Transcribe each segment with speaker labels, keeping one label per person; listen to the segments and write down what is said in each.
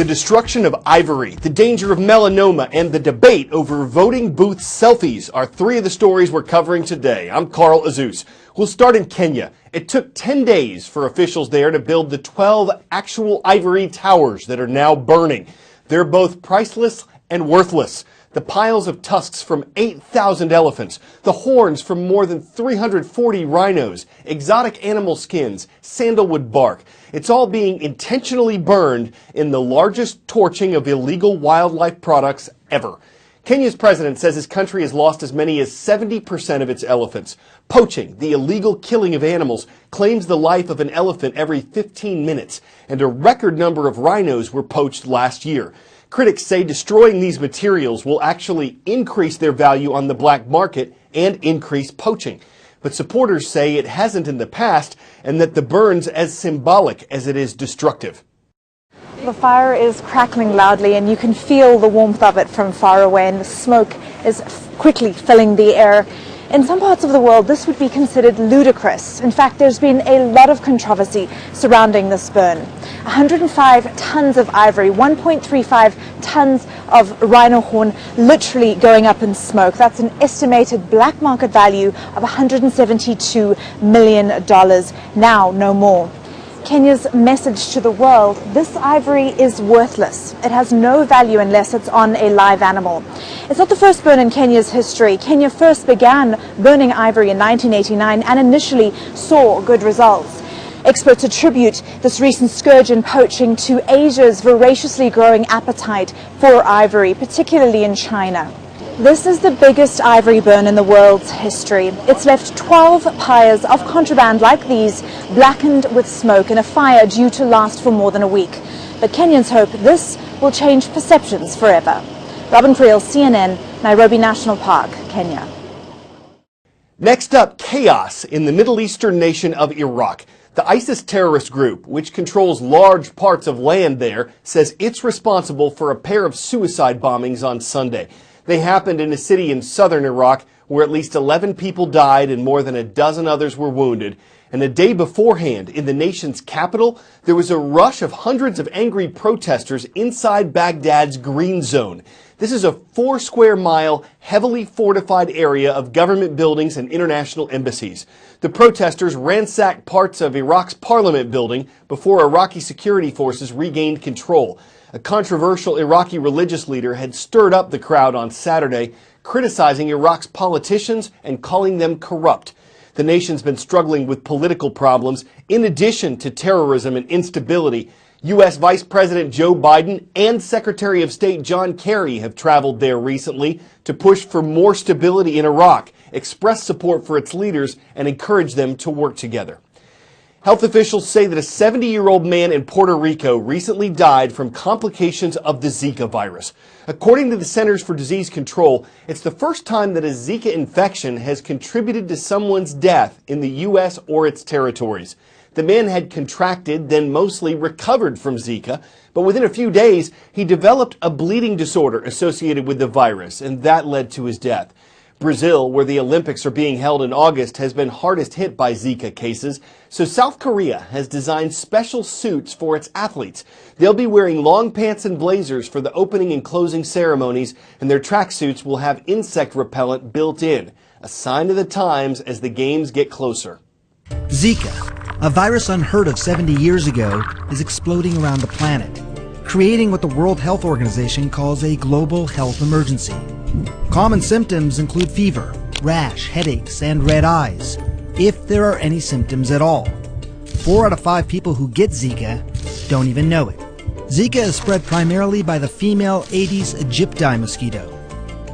Speaker 1: destruction of ivory, the danger of melanoma, and the debate over voting booth selfies are three of the stories we're covering today. I'm Carl Azus. We'll start in Kenya. It took 10 days for officials there to build the 12 actual ivory towers that are now burning. They're both priceless and worthless. The piles of tusks from 8,000 elephants, the horns from more than 340 rhinos, exotic animal skins, sandalwood bark. It's all being intentionally burned in the largest torching of illegal wildlife products ever. Kenya's president says his country has lost as many as 70% of its elephants. Poaching, the illegal killing of animals, claims the life of an elephant every 15 minutes, and a record number of rhinos were poached last year. Critics say destroying these materials will actually increase their value on the black market and increase poaching. But supporters say it hasn't in the past and that the burn's as symbolic as it is destructive.
Speaker 2: The fire is crackling loudly and you can feel the warmth of it from far away, and the smoke is quickly filling the air. In some parts of the world, this would be considered ludicrous. In fact, there's been a lot of controversy surrounding this burn. 105 tons of ivory, 1.35 tons of rhino horn literally going up in smoke. That's an estimated black market value of $172 million. Now, no more. Kenya's message to the world: this ivory is worthless. It has no value unless it's on a live animal. It's not the first burn in Kenya's history. Kenya first began burning ivory in 1989 and initially saw good results. Experts attribute this recent scourge in poaching to Asia's voraciously growing appetite for ivory, particularly in China. This is the biggest ivory burn in the world's history. It's left 12 pyres of contraband like these blackened with smoke in a fire due to last for more than a week. But Kenyans hope this will change perceptions forever. Robin Creel, CNN, Nairobi National Park, Kenya.
Speaker 1: Next up, chaos in the Middle Eastern nation of Iraq. The ISIS terrorist group, which controls large parts of land there, says it's responsible for a pair of suicide bombings on Sunday. They happened in a city in southern Iraq where at least 11 people died and more than a dozen others were wounded. And a day beforehand, in the nation's capital, there was a rush of hundreds of angry protesters inside Baghdad's Green Zone. This is a 4-square-mile, heavily fortified area of government buildings and international embassies. The protesters ransacked parts of Iraq's parliament building before Iraqi security forces regained control. A controversial Iraqi religious leader had stirred up the crowd on Saturday, criticizing Iraq's politicians and calling them corrupt. The nation's been struggling with political problems in addition to terrorism and instability. U.S. Vice President Joe Biden and Secretary of State John Kerry have traveled there recently to push for more stability in Iraq, express support for its leaders, and encourage them to work together. Health officials say that a 70-year-old man in Puerto Rico recently died from complications of the Zika virus. According to the Centers for Disease Control, it's the first time that a Zika infection has contributed to someone's death in the U.S. or its territories. The man had contracted, then mostly recovered from Zika, but within a few days, he developed a bleeding disorder associated with the virus, and that led to his death. Brazil, where the Olympics are being held in August, has been hardest hit by Zika cases, so South Korea has designed special suits for its athletes. They'll be wearing long pants and blazers for the opening and closing ceremonies, and their tracksuits will have insect repellent built in, a sign of the times as the games get closer.
Speaker 3: Zika, a virus unheard of 70 years ago, is exploding around the planet, creating what the World Health Organization calls a global health emergency. Common symptoms include fever, rash, headaches, and red eyes, if there are any symptoms at all. 4 out of 5 people who get Zika don't even know it. Zika is spread primarily by the female Aedes aegypti mosquito.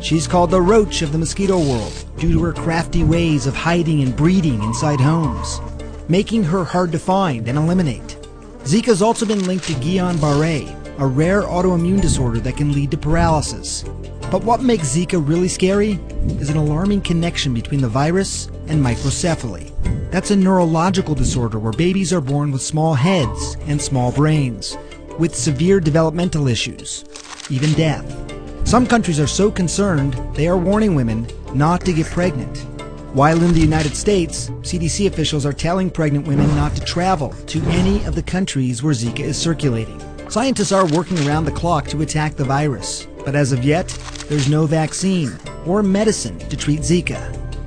Speaker 3: She's called the roach of the mosquito world due to her crafty ways of hiding and breeding inside homes, making her hard to find and eliminate. Zika has also been linked to Guillain-Barré, a rare autoimmune disorder that can lead to paralysis. But what makes Zika really scary is an alarming connection between the virus and microcephaly. That's a neurological disorder where babies are born with small heads and small brains, with severe developmental issues, even death. Some countries are so concerned they are warning women not to get pregnant. While in the United States, CDC officials are telling pregnant women not to travel to any of the countries where Zika is circulating. Scientists are working around the clock to attack the virus, but as of yet, there's no vaccine or medicine to treat Zika.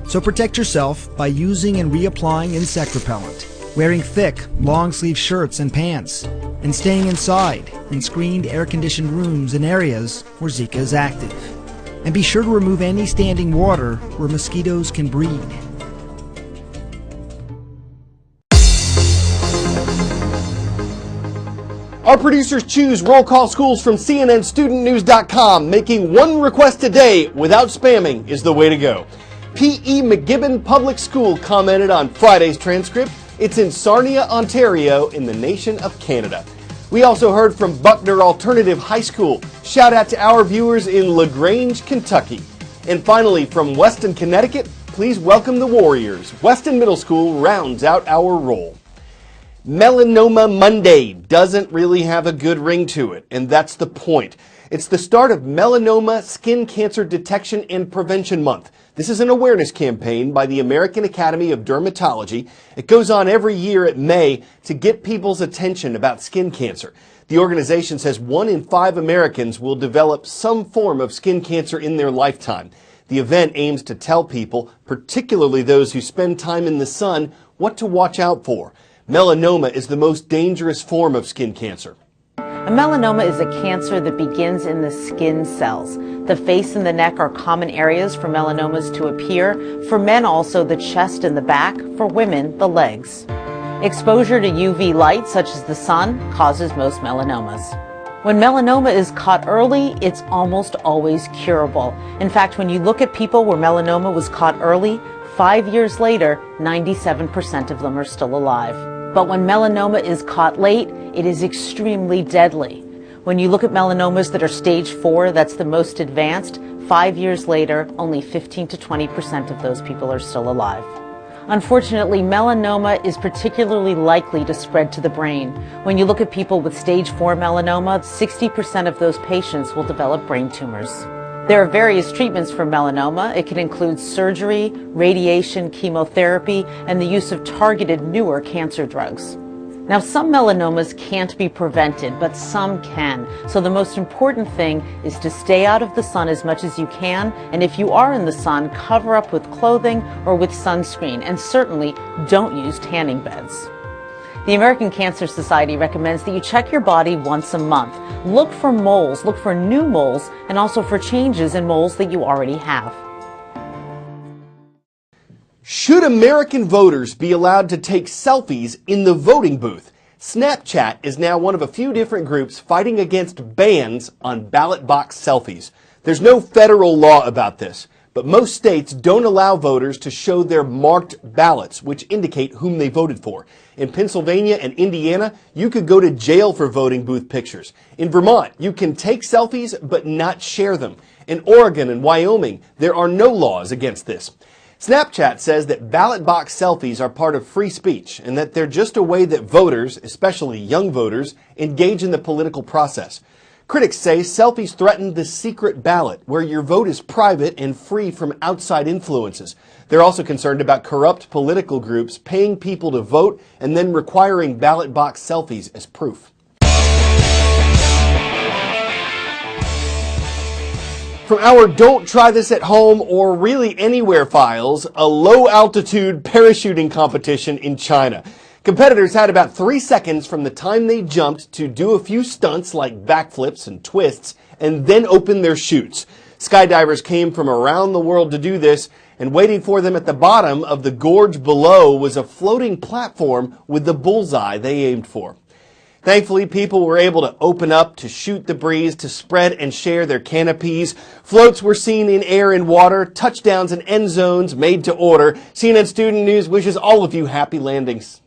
Speaker 3: So protect yourself by using and reapplying insect repellent, wearing thick, long-sleeve shirts and pants, and staying inside in screened air-conditioned rooms in areas where Zika is active. And be sure to remove any standing water where mosquitoes can breed.
Speaker 1: Our producers choose roll call schools from CNNStudentNews.com. Making one request a day without spamming is the way to go. P.E. McGibbon Public School commented on Friday's transcript. It's in Sarnia, Ontario, in the nation of Canada. We also heard from Buckner Alternative High School. Shout out to our viewers in LaGrange, Kentucky. And finally, from Weston, Connecticut, please welcome the Warriors. Weston Middle School rounds out our roll. Melanoma Monday doesn't really have a good ring to it, and that's the point. It's the start of Melanoma Skin Cancer Detection and Prevention Month. This is an awareness campaign by the American Academy of Dermatology. It goes on every year at May to get people's attention about skin cancer. The organization says 1 in 5 Americans will develop some form of skin cancer in their lifetime. The event aims to tell people, particularly those who spend time in the sun, what to watch out for. Melanoma is the most dangerous form of skin cancer.
Speaker 4: A melanoma is a cancer that begins in the skin cells. The face and the neck are common areas for melanomas to appear. For men also, the chest and the back. For women, the legs. Exposure to UV light, such as the sun, causes most melanomas. When melanoma is caught early, it's almost always curable. In fact, when you look at people where melanoma was caught early, 5 years later, 97% of them are still alive. But when melanoma is caught late, it is extremely deadly. When you look at melanomas that are stage 4, that's the most advanced, 5 years later, only 15 to 20% of those people are still alive. Unfortunately, melanoma is particularly likely to spread to the brain. When you look at people with stage 4 melanoma, 60% of those patients will develop brain tumors. There are various treatments for melanoma. It can include surgery, radiation, chemotherapy, and the use of targeted newer cancer drugs. Now, some melanomas can't be prevented, but some can. So the most important thing is to stay out of the sun as much as you can, and if you are in the sun, cover up with clothing or with sunscreen, and certainly don't use tanning beds. The American Cancer Society recommends that you check your body once a month. Look for moles, look for new moles, and also for changes in moles that you already have.
Speaker 1: Should American voters be allowed to take selfies in the voting booth? Snapchat is now one of a few different groups fighting against bans on ballot box selfies. There's no federal law about this, but most states don't allow voters to show their marked ballots, which indicate whom they voted for. In Pennsylvania and Indiana, you could go to jail for voting booth pictures. In Vermont, you can take selfies but not share them. In Oregon and Wyoming, there are no laws against this. Snapchat says that ballot box selfies are part of free speech and that they're just a way that voters, especially young voters, engage in the political process. Critics say selfies threaten the secret ballot, where your vote is private and free from outside influences. They're also concerned about corrupt political groups paying people to vote and then requiring ballot box selfies as proof. From our Don't Try This at Home or Really Anywhere files, a low-altitude parachuting competition in China. Competitors had about 3 seconds from the time they jumped to do a few stunts like backflips and twists and then open their chutes. Skydivers came from around the world to do this, and waiting for them at the bottom of the gorge below was a floating platform with the bullseye they aimed for. Thankfully, people were able to open up, to shoot the breeze, to spread and share their canopies. Floats were seen in air and water, touchdowns and end zones made to order. CNN Student News wishes all of you happy landings.